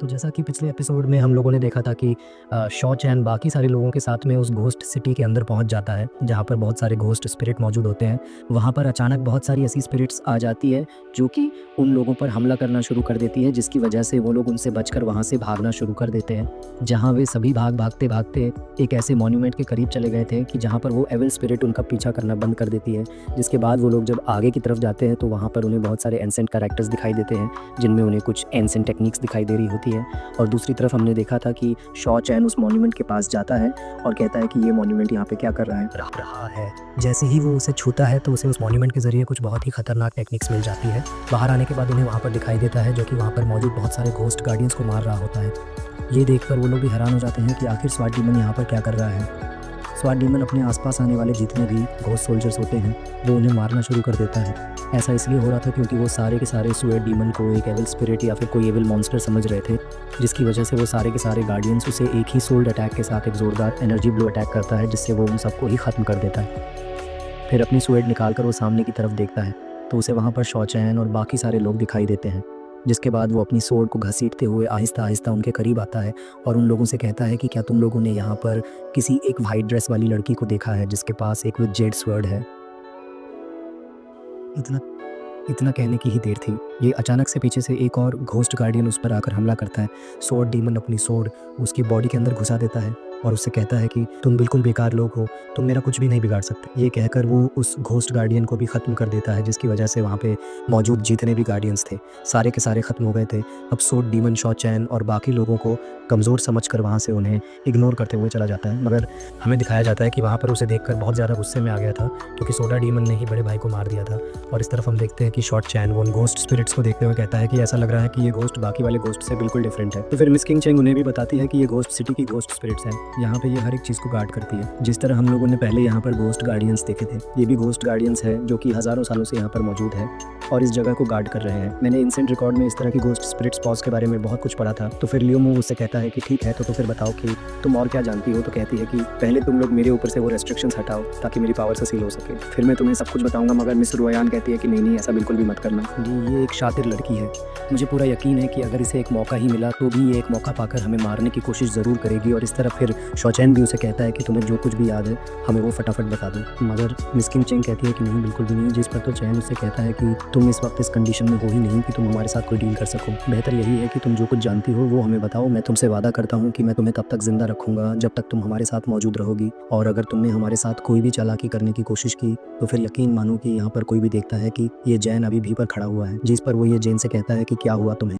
तो जैसा कि पिछले एपिसोड में हम लोगों ने देखा था कि शॉ चैन बाकी सारे लोगों के साथ में उस घोस्ट सिटी के अंदर पहुंच जाता है, जहां पर बहुत सारे घोस्ट स्पिरिट मौजूद होते हैं। वहां पर अचानक बहुत सारी ऐसी स्पिरिट्स आ जाती है जो कि उन लोगों पर हमला करना शुरू कर देती है, जिसकी वजह से वो लोग उनसे बचकर वहां से भागना शुरू कर देते हैं। जहां वे सभी भागते भागते एक ऐसे मॉन्यूमेंट के करीब चले गए थे कि जहाँ पर वो एविल स्पिरिट उनका पीछा करना बंद कर देती है। जिसके बाद वो लोग जब आगे की तरफ जाते हैं तो वहाँ पर उन्हें बहुत सारे एंसेंट कैरेक्टर्स दिखाई देते हैं, जिनमें उन्हें कुछ एंसेंट टेक्निक्स दिखाई दे रही होती है। और दूसरी तरफ हमने देखा था कि शॉ चैन उस मॉन्यूमेंट के पास जाता है और कहता है कि ये मॉन्यूमेंट यहाँ पे क्या कर रहा है। जैसे ही वो उसे छूता है तो उसे उस मॉन्यूमेंट के जरिए कुछ बहुत ही खतरनाक टेक्निक्स मिल जाती है। बाहर आने के बाद उन्हें वहाँ पर दिखाई देता है जो कि वहाँ पर मौजूद बहुत सारे घोस्ट गार्डियंस को मार रहा होता है। ये देखकर वो लोग भी हैरान हो जाते हैं कि आखिर स्वाट डीमन यहाँ पर क्या कर रहा है। स्वाट डीमन अपने आसपास आने वाले जितने भी घोस्ट सोल्जर्स होते हैं वो उन्हें मारना शुरू कर देता है। ऐसा इसलिए हो रहा था क्योंकि वो सारे के सारे स्वेट डीमन को एक एविल स्पिरिट या फिर कोई एविल मॉन्स्टर समझ रहे थे, जिसकी वजह से वो सारे के सारे गार्डियंस उसे एक ही सोल्ड अटैक के साथ एक ज़ोरदार एनर्जी ब्लो अटैक करता है, जिससे वो उन सबको ही ख़त्म कर देता है। फिर अपनी स्वेट निकाल कर वो सामने की तरफ देखता है तो उसे वहाँ पर शॉ चैन और बाकी सारे लोग दिखाई देते हैं। जिसके बाद वो अपनी सोर्ड को घसीटते हुए आहिस्ता आहिस्ता उनके करीब आता है और उन लोगों से कहता है कि क्या तुम लोगों ने यहाँ पर किसी एक वाइट ड्रेस वाली लड़की को देखा है जिसके पास एक विद जेड स्वर्ड है। इतना इतना कहने की ही देर थी, ये अचानक से पीछे से एक और घोस्ट गार्डियन उस पर आकर हमला करता है। सोर्ड डीमन अपनी सोर्ड उसकी बॉडी के अंदर घुसा देता है और उससे कहता है कि तुम बिल्कुल बेकार लोग हो, तुम मेरा कुछ भी नहीं बिगाड़ सकते। ये कहकर वो उस घोस्ट गार्डियन को भी ख़त्म कर देता है, जिसकी वजह से वहाँ पे मौजूद जितने भी गार्डियंस थे सारे के सारे ख़त्म हो गए थे। अब सोर्ड डीमन शॉ चैन और बाकी लोगों को कमज़ोर समझकर वहाँ से उन्हें इग्नोर करते हुए चला जाता है। मगर हमें दिखाया जाता है कि वहाँ पर उसे देखकर बहुत ज़्यादा गुस्से में आ गया था, क्योंकि सोडा डीमन ने ही बड़े भाई को मार दिया था। और इस तरफ हम देखते हैं कि शॉ चैन वो उन घोस्ट स्पिरिट्स को देखते हुए कहता है कि ऐसा लग रहा है कि ये घोस्ट बाकी वाले घोस्ट से बिल्कुल डिफरेंट है। तो फिर मिस किंग चेंग उन्हें भी बताती है कि ये घोस्ट सिटी की घोस्ट स्पिरिट्स हैं, यहाँ पे ये हर एक चीज़ को गार्ड करती है। जिस तरह हम लोगों ने पहले यहाँ पर घोस्ट गार्डियंस देखे थे, ये भी घोस्ट गार्डियंस है जो कि हज़ारों सालों से यहाँ पर मौजूद है और इस जगह को गार्ड कर रहे हैं। मैंने एंसेंट रिकॉर्ड में इस तरह की घोस्ट स्पिरिट्स पॉज के बारे में बहुत कुछ पढ़ा था। तो फिर लियोमो उससे कहता है कि ठीक है, तो फिर बताओ कि तुम और क्या जानती हो। तो कहती है कि पहले तुम लोग मेरे ऊपर से वो रेस्ट्रिक्शंस हटाओ ताकि मेरी पावर से सील हो सके, फिर मैं तुम्हें सब कुछ बताऊंगा। मगर मिस रोयान कहती है कि नहीं, ऐसा बिल्कुल भी मत करना जी, ये एक शातिर लड़की है, मुझे पूरा यकीन है कि अगर इसे एक मौका ही मिला तो भी ये एक मौका पाकर हमें मारने की कोशिश ज़रूर करेगी। और इस तरफ फिर शॉ चैन भी उसे कहता है कि तुम्हें जो कुछ भी याद है हमें वो फटाफट बता दो। मगर मिस किंग चेंग कहती है कि नहीं, बिल्कुल भी नहीं। जिस पर तो चैन उससे कहता है कि तुम इस वक्त इस कंडीशन में हो ही नहीं कि तुम हमारे साथ कोई डील कर सको। बेहतर यही है कि तुम जो कुछ जानती हो वो हमें बताओ। मैं तुमसे वादा करता हूँ कि मैं तुम्हें तब तक जिंदा रखूंगा जब तक तुम हमारे साथ मौजूद रहोगी। और अगर तुमने हमारे साथ कोई भी चालाकी करने की कोशिश की तो फिर यकीन मानो कि यहाँ पर कोई भी देखता है कि ये जैन अभी भी पर खड़ा हुआ है। जिस पर वो ये जैन से कहता है कि क्या हुआ तुम्हें।